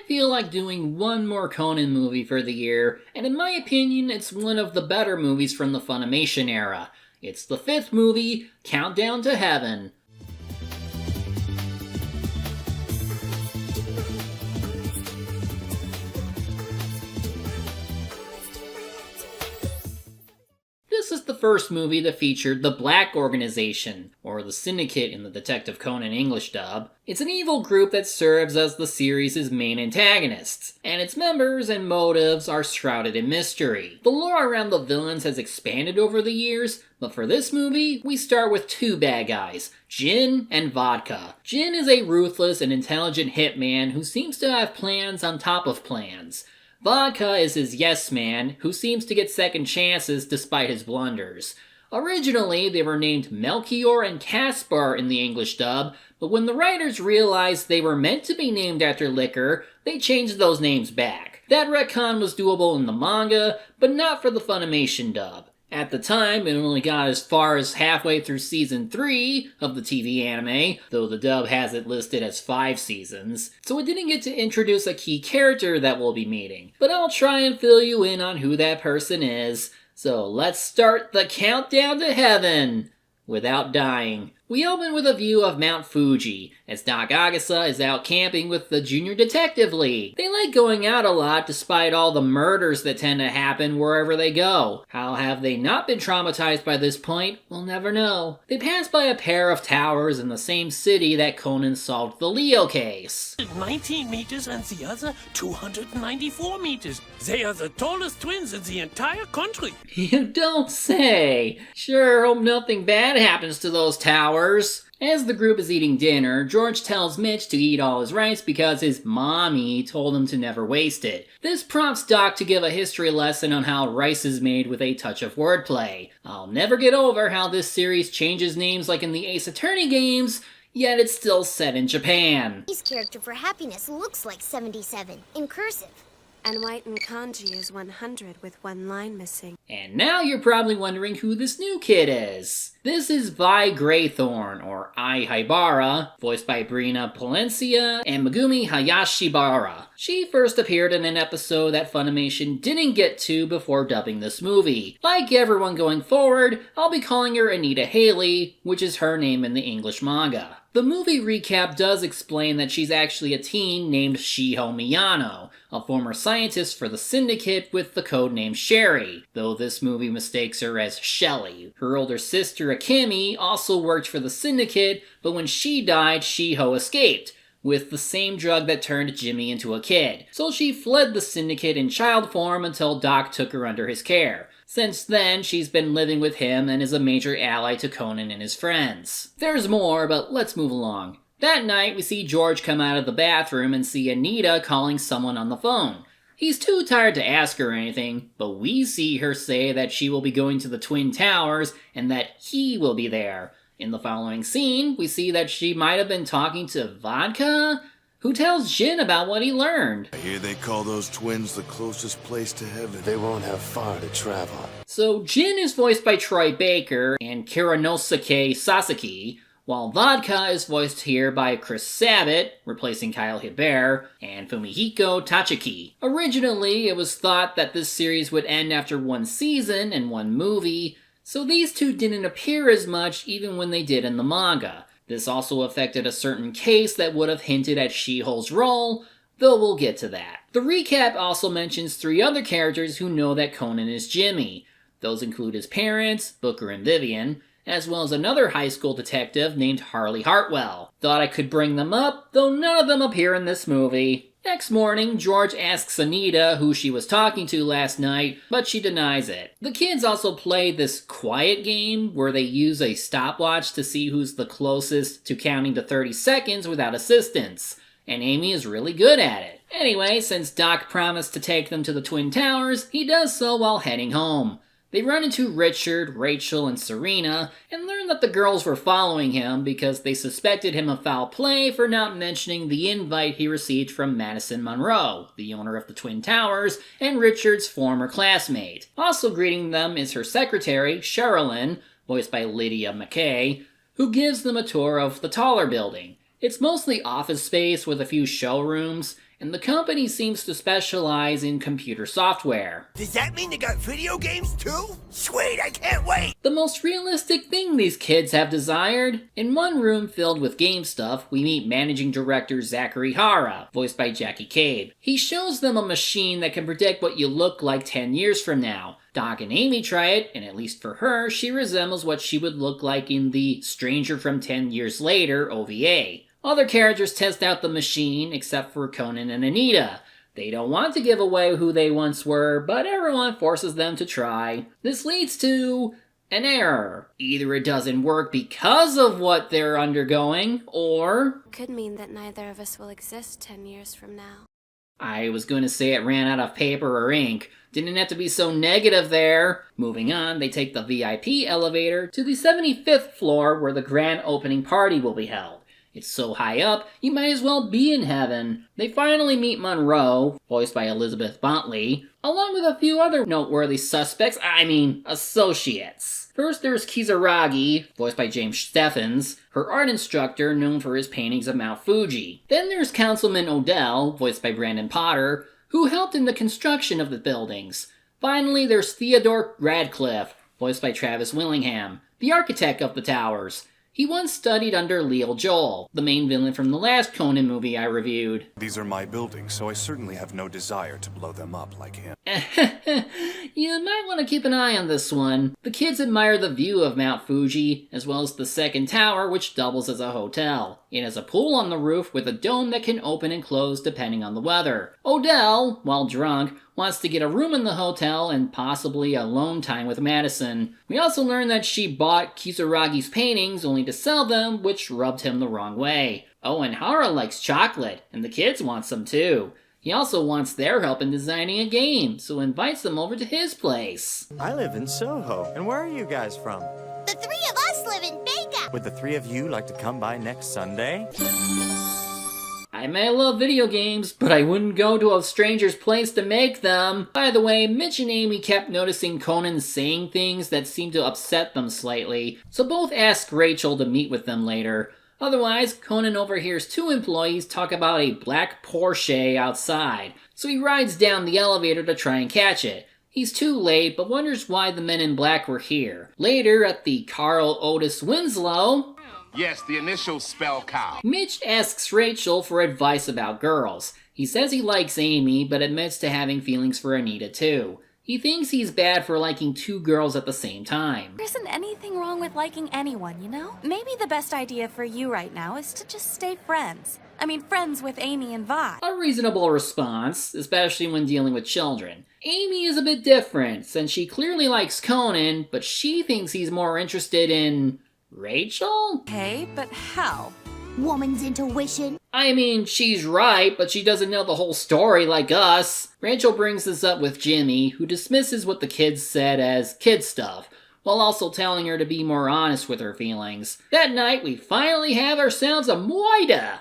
feel like doing one more Conan movie for the year, and in my opinion, it's one of the better movies from the Funimation era. It's the 5th movie, Countdown to Heaven. This is the first movie that featured the Black Organization, or the Syndicate in the Detective Conan English dub. It's an evil group that serves as the series' main antagonists, and its members and motives are shrouded in mystery. The lore around the villains has expanded over the years, but for this movie, we start with 2 bad guys, Jin and Vodka. Jin is a ruthless and intelligent hitman who seems to have plans on top of plans. Vodka is his yes man, who seems to get second chances despite his blunders. Originally, they were named Melchior and Caspar in the English dub, but when the writers realized they were meant to be named after liquor, they changed those names back. That retcon was doable in the manga, but not for the Funimation dub. At the time, it only got as far as halfway through season 3 of the TV anime, though the dub has it listed as 5 seasons, so it didn't get to introduce a key character that we'll be meeting. But I'll try and fill you in on who that person is, so let's start the countdown to heaven without dying. We open with a view of Mount Fuji, as Doc Agasa is out camping with the Junior Detective League. They like going out a lot despite all the murders that tend to happen wherever they go. How have they not been traumatized by this point? We'll never know. They pass by a pair of towers in the same city that Conan solved the Leo case. 19 meters and the other 294 meters. They are the tallest twins in the entire country. You don't say. Sure, hope nothing bad happens to those towers. As the group is eating dinner, George tells Mitch to eat all his rice because his mommy told him to never waste it. This prompts Doc to give a history lesson on how rice is made with a touch of wordplay. I'll never get over how this series changes names like in the Ace Attorney games, yet it's still set in Japan. His character for happiness looks like 77 in cursive. And white in kanji is 100 with 1 line missing. And now you're probably wondering who this new kid is. This is Vi Greythorn, or Ai Haibara, voiced by Brina Palencia and Megumi Hayashibara. She first appeared in an episode that Funimation didn't get to before dubbing this movie. Like everyone going forward, I'll be calling her Anita Haley, which is her name in the English manga. The movie recap does explain that she's actually a teen named Shiho Miyano, a former scientist for the Syndicate with the codename Sherry, though this movie mistakes her as Shelly. Her older sister Akemi also worked for the Syndicate, but when she died, Shiho escaped, with the same drug that turned Jimmy into a kid. So she fled the Syndicate in child form until Doc took her under his care. Since then, she's been living with him and is a major ally to Conan and his friends. There's more, but let's move along. That night, we see George come out of the bathroom and see Anita calling someone on the phone. He's too tired to ask her anything, but we see her say that she will be going to the Twin Towers and that he will be there. In the following scene, we see that she might have been talking to Vodka, who tells Jin about what he learned. I hear they call those twins the closest place to heaven. They won't have far to travel. So Jin is voiced by Troy Baker and Kiranosuke Sasaki, while Vodka is voiced here by Chris Sabat, replacing Kyle Hebert, and Fumihiko Tachiki. Originally, it was thought that this series would end after 1 season and 1 movie, so these two didn't appear as much even when they did in the manga. This also affected a certain case that would have hinted at She-Hulk's role, though we'll get to that. The recap also mentions 3 other characters who know that Conan is Jimmy. Those include his parents, Booker and Vivian, as well as another high school detective named Harley Hartwell. Thought I could bring them up, though none of them appear in this movie. Next morning, George asks Anita who she was talking to last night, but she denies it. The kids also play this quiet game where they use a stopwatch to see who's the closest to counting to 30 seconds without assistance, and Amy is really good at it. Anyway, since Doc promised to take them to the Twin Towers, he does so while heading home. They run into Richard, Rachel, and Serena, and learn that the girls were following him because they suspected him of foul play for not mentioning the invite he received from Madison Monroe, the owner of the Twin Towers, and Richard's former classmate. Also greeting them is her secretary, Sherilyn, voiced by Lydia McKay, who gives them a tour of the taller building. It's mostly office space with a few showrooms, and the company seems to specialize in computer software. Does that mean they got video games too? Sweet, I can't wait! The most realistic thing these kids have desired? In one room filled with game stuff, we meet managing director Zachary Hara, voiced by Jackie Cabe. He shows them a machine that can predict what you look like 10 years from now. Doc and Amy try it, and at least for her, she resembles what she would look like in the Stranger from 10 Years Later OVA. Other characters test out the machine, except for Conan and Anita. They don't want to give away who they once were, but everyone forces them to try. This leads to an error. Either it doesn't work because of what they're undergoing, or Could mean that neither of us will exist 10 years from now. I was going to say it ran out of paper or ink. Didn't have to be so negative there. Moving on, they take the VIP elevator to the 75th floor where the grand opening party will be held. It's so high up, you might as well be in heaven. They finally meet Monroe, voiced by Elizabeth Bentley, along with a few other noteworthy associates. First there's Kizaragi, voiced by James Steffens, her art instructor known for his paintings of Mount Fuji. Then there's Councilman Odell, voiced by Brandon Potter, who helped in the construction of the buildings. Finally, there's Theodore Radcliffe, voiced by Travis Willingham, the architect of the towers. He once studied under Leo Joel, the main villain from the last Conan movie I reviewed. These are my buildings, so I certainly have no desire to blow them up like him. You might want to keep an eye on this one. The kids admire the view of Mount Fuji, as well as the second tower, which doubles as a hotel. It has a pool on the roof with a dome that can open and close depending on the weather. Odell, while drunk, wants to get a room in the hotel and possibly alone time with Madison. We also learn that she bought Kisaragi's paintings only to sell them, which rubbed him the wrong way. Oh, and Hara likes chocolate, and the kids want some too. He also wants their help in designing a game, so invites them over to his place. I live in Soho. And where are you guys from? The three of us live in Baker. Would the three of you like to come by next Sunday? I may love video games, but I wouldn't go to a stranger's place to make them. By the way, Mitch and Amy kept noticing Conan saying things that seemed to upset them slightly, so both asked Rachel to meet with them later. Otherwise, Conan overhears two employees talk about a black Porsche outside, so he rides down the elevator to try and catch it. He's too late, but wonders why the men in black were here. Later, at the Carl Otis Winslow, yes, the initials spell cow. Mitch asks Rachel for advice about girls. He says he likes Amy, but admits to having feelings for Anita too. He thinks he's bad for liking two girls at the same time. There isn't anything wrong with liking anyone, you know? Maybe the best idea for you right now is to just stay friends. I mean, friends with Amy and Vi. A reasonable response, especially when dealing with children. Amy is a bit different, since she clearly likes Conan, but she thinks he's more interested in Rachel? Okay, but how? Woman's intuition. I mean, she's right, but she doesn't know the whole story like us. Rachel brings this up with Jimmy, who dismisses what the kids said as kid stuff, while also telling her to be more honest with her feelings. That night, we finally have ourselves a moida!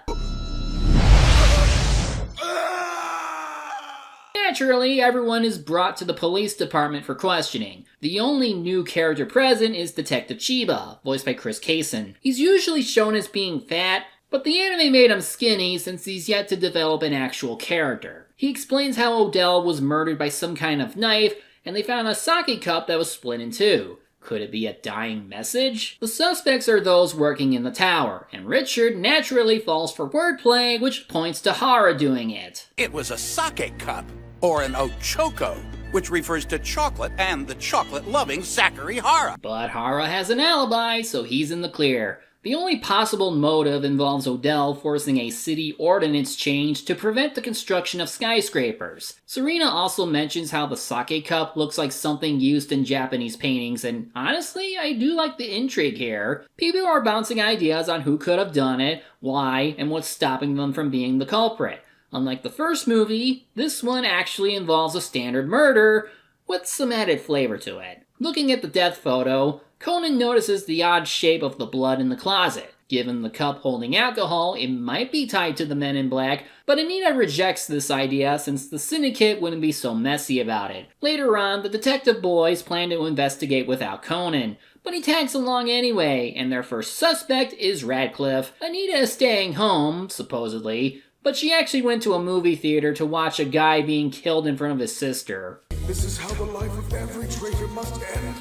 Naturally, everyone is brought to the police department for questioning. The only new character present is Detective Chiba, voiced by Chris Kaysen. He's usually shown as being fat, but the anime made him skinny since he's yet to develop an actual character. He explains how Odell was murdered by some kind of knife, and they found a sake cup that was split in two. Could it be a dying message? The suspects are those working in the tower, and Richard naturally falls for wordplay, which points to Hara doing it. It was a sake cup, or an ochoko, which refers to chocolate and the chocolate-loving Zachary Hara. But Hara has an alibi, so he's in the clear. The only possible motive involves Odell forcing a city ordinance change to prevent the construction of skyscrapers. Serena also mentions how the sake cup looks like something used in Japanese paintings, and honestly, I do like the intrigue here. People are bouncing ideas on who could have done it, why, and what's stopping them from being the culprit. Unlike the first movie, this one actually involves a standard murder, with some added flavor to it. Looking at the death photo, Conan notices the odd shape of the blood in the closet. Given the cup holding alcohol, it might be tied to the men in black, but Anita rejects this idea since the Syndicate wouldn't be so messy about it. Later on, the detective boys plan to investigate without Conan, but he tags along anyway, and their first suspect is Radcliffe. Anita is staying home, supposedly, but she actually went to a movie theater to watch a guy being killed in front of his sister. This is how the life of every traitor must end.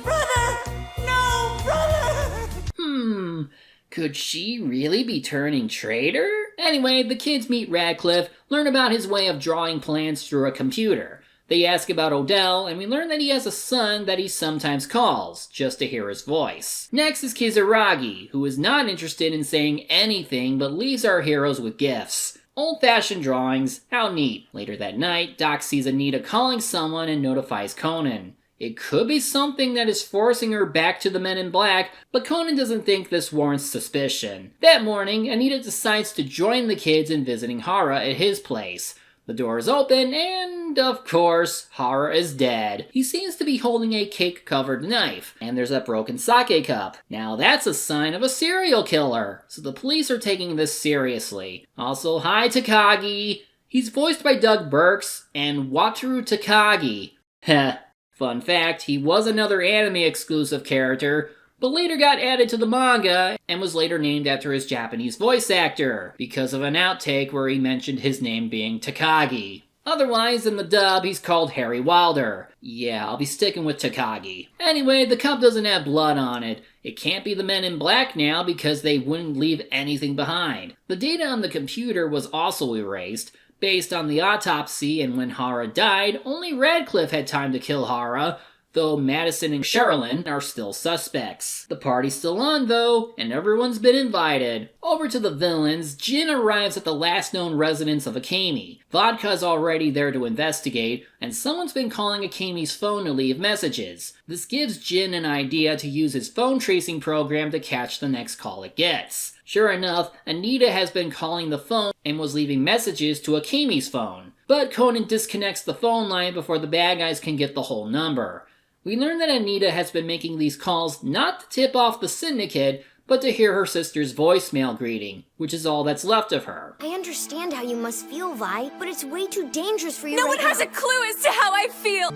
Could she really be turning traitor? Anyway, the kids meet Radcliffe, learn about his way of drawing plans through a computer. They ask about Odell, and we learn that he has a son that he sometimes calls, just to hear his voice. Next is Kizaragi, who is not interested in saying anything but leaves our heroes with gifts. Old-fashioned drawings, how neat. Later that night, Doc sees Anita calling someone and notifies Conan. It could be something that is forcing her back to the Men in Black, but Conan doesn't think this warrants suspicion. That morning, Anita decides to join the kids in visiting Hara at his place. The door is open, and of course, Hara is dead. He seems to be holding a cake-covered knife, and there's a broken sake cup. Now that's a sign of a serial killer, so the police are taking this seriously. Also, hi Takagi. He's voiced by Doug Burks and Wataru Takagi. Heh. Fun fact, he was another anime-exclusive character, but later got added to the manga and was later named after his Japanese voice actor, because of an outtake where he mentioned his name being Takagi. Otherwise, in the dub, he's called Harry Wilder. Yeah, I'll be sticking with Takagi. Anyway, the cup doesn't have blood on it. It can't be the Men in Black now because they wouldn't leave anything behind. The data on the computer was also erased. Based on the autopsy and when Hara died, only Radcliffe had time to kill Hara, though Madison and Sherilyn are still suspects. The party's still on though, and everyone's been invited. Over to the villains, Jin arrives at the last known residence of Akemi. Vodka's already there to investigate, and someone's been calling Akemi's phone to leave messages. This gives Jin an idea to use his phone tracing program to catch the next call it gets. Sure enough, Anita has been calling the phone and was leaving messages to Akemi's phone. But Conan disconnects the phone line before the bad guys can get the whole number. We learn that Anita has been making these calls not to tip off the Syndicate, but to hear her sister's voicemail greeting, which is all that's left of her. I understand how you must feel, Vi, but it's way too dangerous for you. No one has a clue as to how I feel!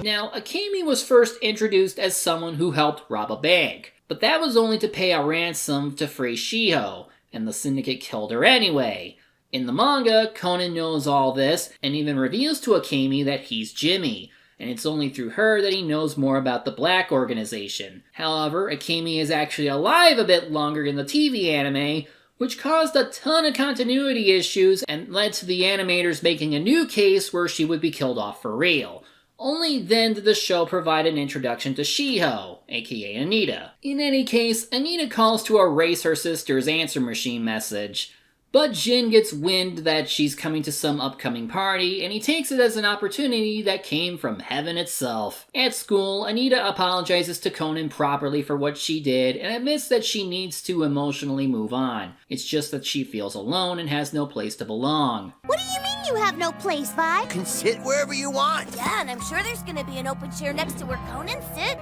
Now, Akemi was first introduced as someone who helped rob a bank, but that was only to pay a ransom to free Shiho, and the Syndicate killed her anyway. In the manga, Conan knows all this, and even reveals to Akemi that he's Jimmy, and it's only through her that he knows more about the Black Organization. However, Akemi is actually alive a bit longer in the TV anime, which caused a ton of continuity issues and led to the animators making a new case where she would be killed off for real. Only then did the show provide an introduction to Shiho, aka Anita. In any case, Anita calls to erase her sister's answer machine message. But Jin gets wind that she's coming to some upcoming party, and he takes it as an opportunity that came from heaven itself. At school, Anita apologizes to Conan properly for what she did, and admits that she needs to emotionally move on. It's just that she feels alone and has no place to belong. What do you mean you have no place, Vi? You can sit wherever you want. Yeah, and I'm sure there's gonna be an open chair next to where Conan sits.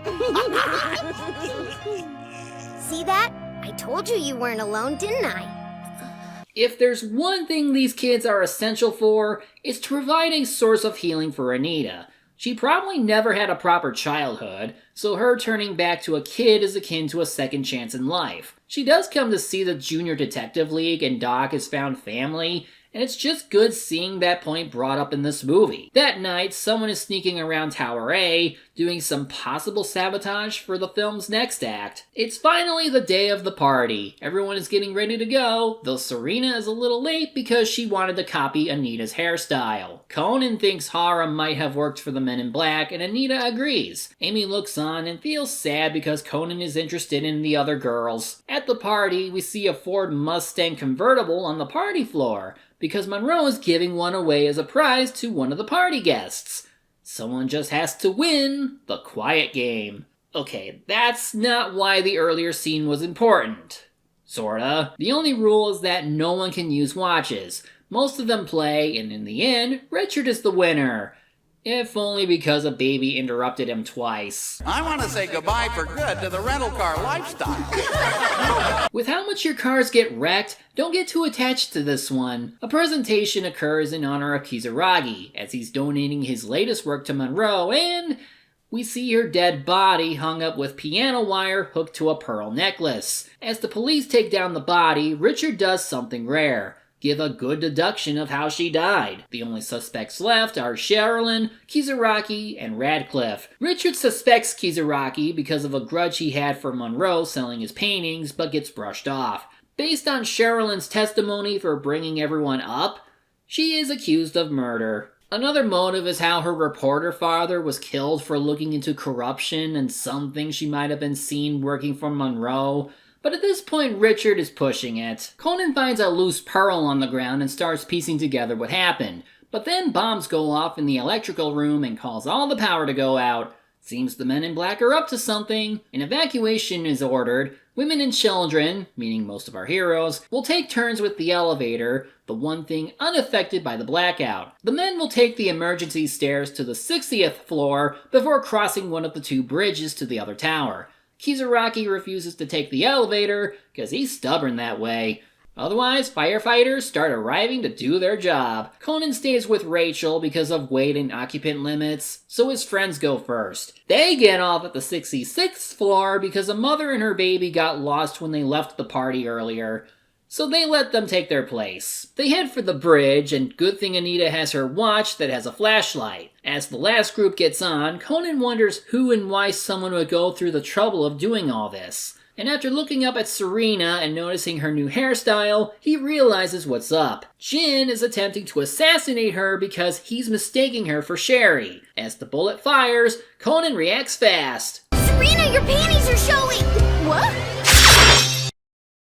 See that? I told you you weren't alone, didn't I? If there's one thing these kids are essential for, it's to provide a source of healing for Anita. She probably never had a proper childhood, so her turning back to a kid is akin to a second chance in life. She does come to see the Junior Detective League and Doc has found family, and it's just good seeing that point brought up in this movie. That night, someone is sneaking around Tower A, doing some possible sabotage for the film's next act. It's finally the day of the party. Everyone is getting ready to go, though Serena is a little late because she wanted to copy Anita's hairstyle. Conan thinks Hara might have worked for the Men in Black, and Anita agrees. Amy looks on and feels sad because Conan is interested in the other girls. At the party, we see a Ford Mustang convertible on the party floor, because Monroe is giving one away as a prize to one of the party guests. Someone just has to win the quiet game. Okay, that's not why the earlier scene was important. Sorta. The only rule is that no one can use watches. Most of them play, and in the end, Richard is the winner. If only because a baby interrupted him twice. I want to say goodbye for good to the rental car lifestyle. With how much your cars get wrecked, don't get too attached to this one. A presentation occurs in honor of Kizaragi, as he's donating his latest work to Monroe, and We see her dead body hung up with piano wire hooked to a pearl necklace. As the police take down the body, Richard does something rare. Give a good deduction of how she died. The only suspects left are Sherilyn, Kizaraki, and Radcliffe. Richard suspects Kizaraki because of a grudge he had for Monroe selling his paintings, but gets brushed off. Based on Sherilyn's testimony for bringing everyone up, she is accused of murder. Another motive is how her reporter father was killed for looking into corruption and something she might have been seen working for Monroe. But at this point, Richard is pushing it. Conan finds a loose pearl on the ground and starts piecing together what happened. But then bombs go off in the electrical room and cause all the power to go out. Seems the men in black are up to something. An evacuation is ordered. Women and children, meaning most of our heroes, will take turns with the elevator, the one thing unaffected by the blackout. The men will take the emergency stairs to the 60th floor before crossing one of the two bridges to the other tower. Kizaraki refuses to take the elevator because he's stubborn that way. Otherwise, firefighters start arriving to do their job. Conan stays with Rachel because of weight and occupant limits, so his friends go first. They get off at the 66th floor because a mother and her baby got lost when they left the party earlier, so they let them take their place. They head for the bridge, and good thing Anita has her watch that has a flashlight. As the last group gets on, Conan wonders who and why someone would go through the trouble of doing all this. And after looking up at Serena and noticing her new hairstyle, he realizes what's up. Jin is attempting to assassinate her because he's mistaking her for Sherry. As the bullet fires, Conan reacts fast. Serena, your panties are showing! What?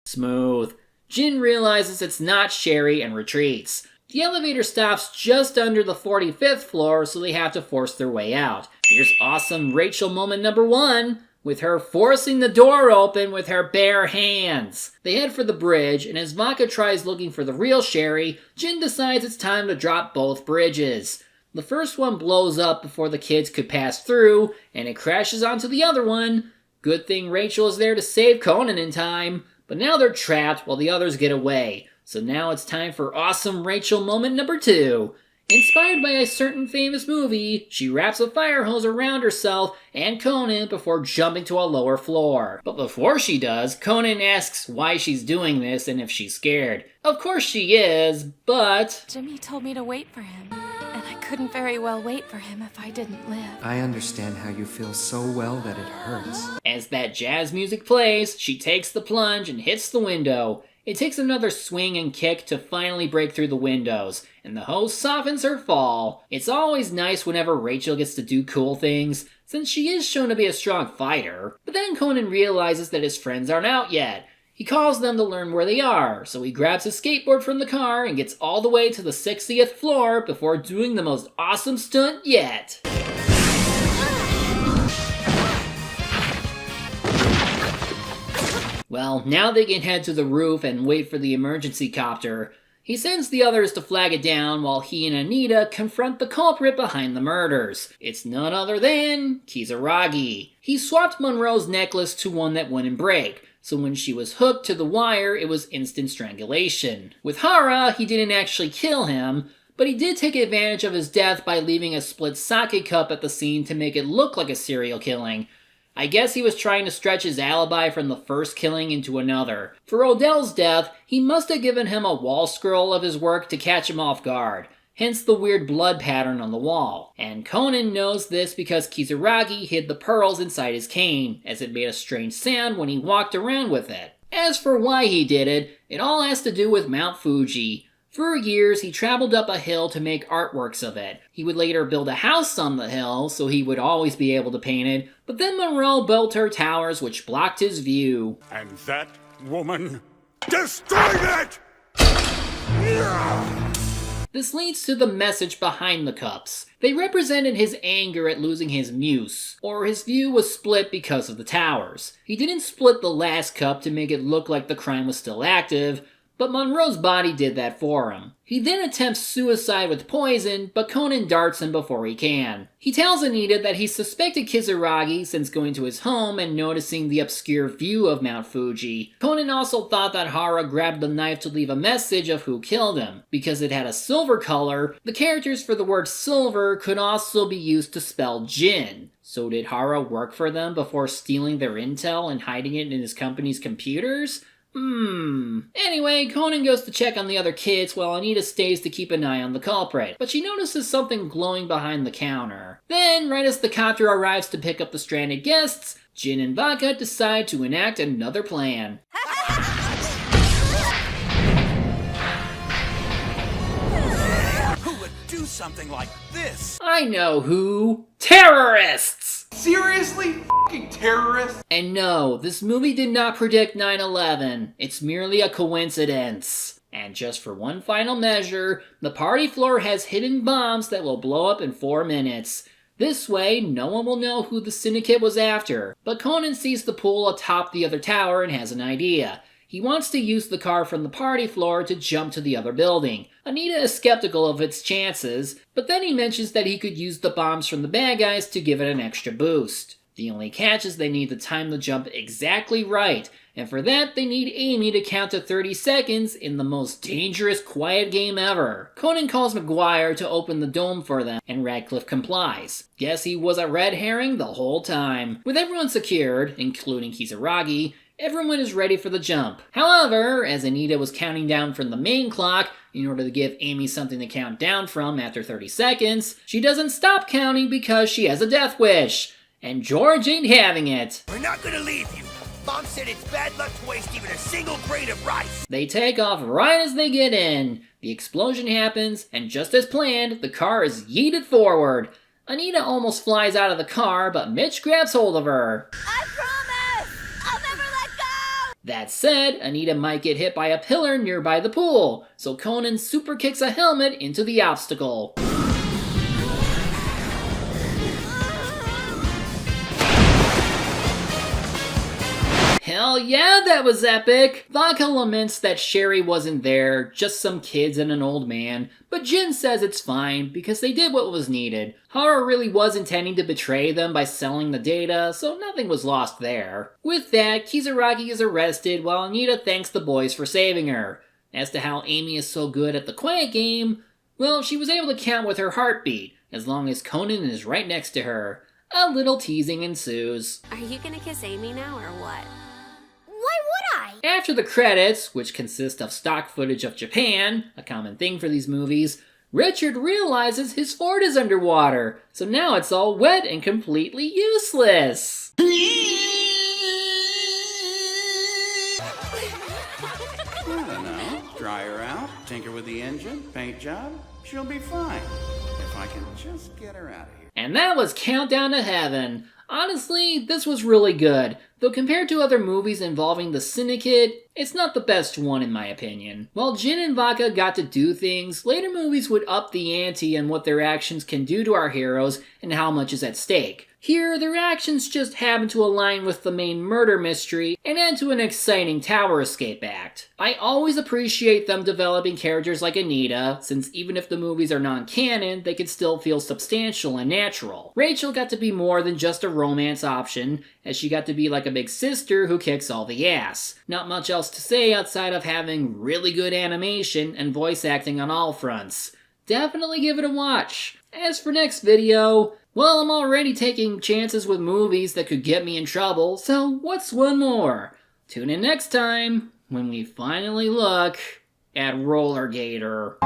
Smooth. Jin realizes it's not Sherry and retreats. The elevator stops just under the 45th floor, so they have to force their way out. Here's awesome Rachel moment number 1, with her forcing the door open with her bare hands. They head for the bridge, and as Maka tries looking for the real Sherry, Jin decides it's time to drop both bridges. The first one blows up before the kids could pass through, and it crashes onto the other one. Good thing Rachel is there to save Conan in time. But now they're trapped while the others get away. So now it's time for awesome Rachel moment number 2. Inspired by a certain famous movie, she wraps a fire hose around herself and Conan before jumping to a lower floor. But before she does, Conan asks why she's doing this and if she's scared. Of course she is, but... Jimmy told me to wait for him, and I couldn't very well wait for him if I didn't live. I understand how you feel so well that it hurts. As that jazz music plays, she takes the plunge and hits the window. It takes another swing and kick to finally break through the windows, and the hose softens her fall. It's always nice whenever Rachel gets to do cool things, since she is shown to be a strong fighter. But then Conan realizes that his friends aren't out yet. He calls them to learn where they are, so he grabs his skateboard from the car and gets all the way to the 60th floor before doing the most awesome stunt yet. Well, now they can head to the roof and wait for the emergency copter. He sends the others to flag it down while he and Anita confront the culprit behind the murders. It's none other than Kizaragi. He swapped Monroe's necklace to one that wouldn't break, so when she was hooked to the wire, it was instant strangulation. With Hara, he didn't actually kill him, but he did take advantage of his death by leaving a split sake cup at the scene to make it look like a serial killing. I guess he was trying to stretch his alibi from the first killing into another. For Odell's death, he must have given him a wall scroll of his work to catch him off guard, hence the weird blood pattern on the wall. And Conan knows this because Kizaragi hid the pearls inside his cane, as it made a strange sound when he walked around with it. As for why he did it, it all has to do with Mount Fuji. For years, he traveled up a hill to make artworks of it. He would later build a house on the hill, so he would always be able to paint it, but then Monroe built her towers which blocked his view. And that woman destroyed it! This leads to the message behind the cups. They represented his anger at losing his muse, or his view was split because of the towers. He didn't split the last cup to make it look like the crime was still active, but Monroe's body did that for him. He then attempts suicide with poison, but Conan darts him before he can. He tells Anita that he suspected Kisaragi since going to his home and noticing the obscure view of Mount Fuji. Conan also thought that Hara grabbed the knife to leave a message of who killed him. Because it had a silver color, the characters for the word silver could also be used to spell Jin. So did Hara work for them before stealing their intel and hiding it in his company's computers? Anyway, Conan goes to check on the other kids while Anita stays to keep an eye on the culprit, but she notices something glowing behind the counter. Then, right as the copter arrives to pick up the stranded guests, Jin and Vodka decide to enact another plan. Who would do something like this? I know who. Terrorists! Seriously? F***ing terrorists? And no, this movie did not predict 9/11. It's merely a coincidence. And just for one final measure, the party floor has hidden bombs that will blow up in 4 minutes. This way, no one will know who the Syndicate was after. But Conan sees the pool atop the other tower and has an idea. He wants to use the car from the party floor to jump to the other building. Anita is skeptical of its chances, but then he mentions that he could use the bombs from the bad guys to give it an extra boost. The only catch is they need to time the jump exactly right, and for that they need Amy to count to 30 seconds in the most dangerous quiet game ever. Conan calls McGuire to open the dome for them, and Radcliffe complies. Guess he was a red herring the whole time. With everyone secured, including Kisaragi, everyone is ready for the jump. However, as Anita was counting down from the main clock in order to give Amy something to count down from after 30 seconds, she doesn't stop counting because she has a death wish. And George ain't having it. We're not gonna leave you. Mom said it's bad luck to waste even a single grain of rice. They take off right as they get in. The explosion happens, and just as planned, the car is yeeted forward. Anita almost flies out of the car, but Mitch grabs hold of her. I promise! I'll never let go! That said, Anita might get hit by a pillar nearby the pool, so Conan super kicks a helmet into the obstacle. Hell yeah, that was epic! Vodka laments that Sherry wasn't there, just some kids and an old man, but Jin says it's fine because they did what was needed. Hara really was intending to betray them by selling the data, so nothing was lost there. With that, Kisaragi is arrested while Anita thanks the boys for saving her. As to how Amy is so good at the quiet game, well, she was able to count with her heartbeat, as long as Conan is right next to her. A little teasing ensues. Are you gonna kiss Amy now or what? Why would I? After the credits, which consist of stock footage of Japan, a common thing for these movies, Richard realizes his fort is underwater, so now it's all wet and completely useless. I don't know. Dry her out, tinker with the engine, paint job, she'll be fine. If I can just get her out of here. And that was Countdown to Heaven. Honestly, this was really good, though compared to other movies involving the Syndicate, it's not the best one in my opinion. While Jin and Vodka got to do things, later movies would up the ante on what their actions can do to our heroes and how much is at stake. Here, their actions just happen to align with the main murder mystery and add to an exciting tower escape act. I always appreciate them developing characters like Anita, since even if the movies are non-canon, they can still feel substantial and natural. Rachel got to be more than just a romance option, as she got to be like a big sister who kicks all the ass. Not much else to say outside of having really good animation and voice acting on all fronts. Definitely give it a watch. As for next video, well, I'm already taking chances with movies that could get me in trouble, so what's one more? Tune in next time when we finally look at Roller Gator.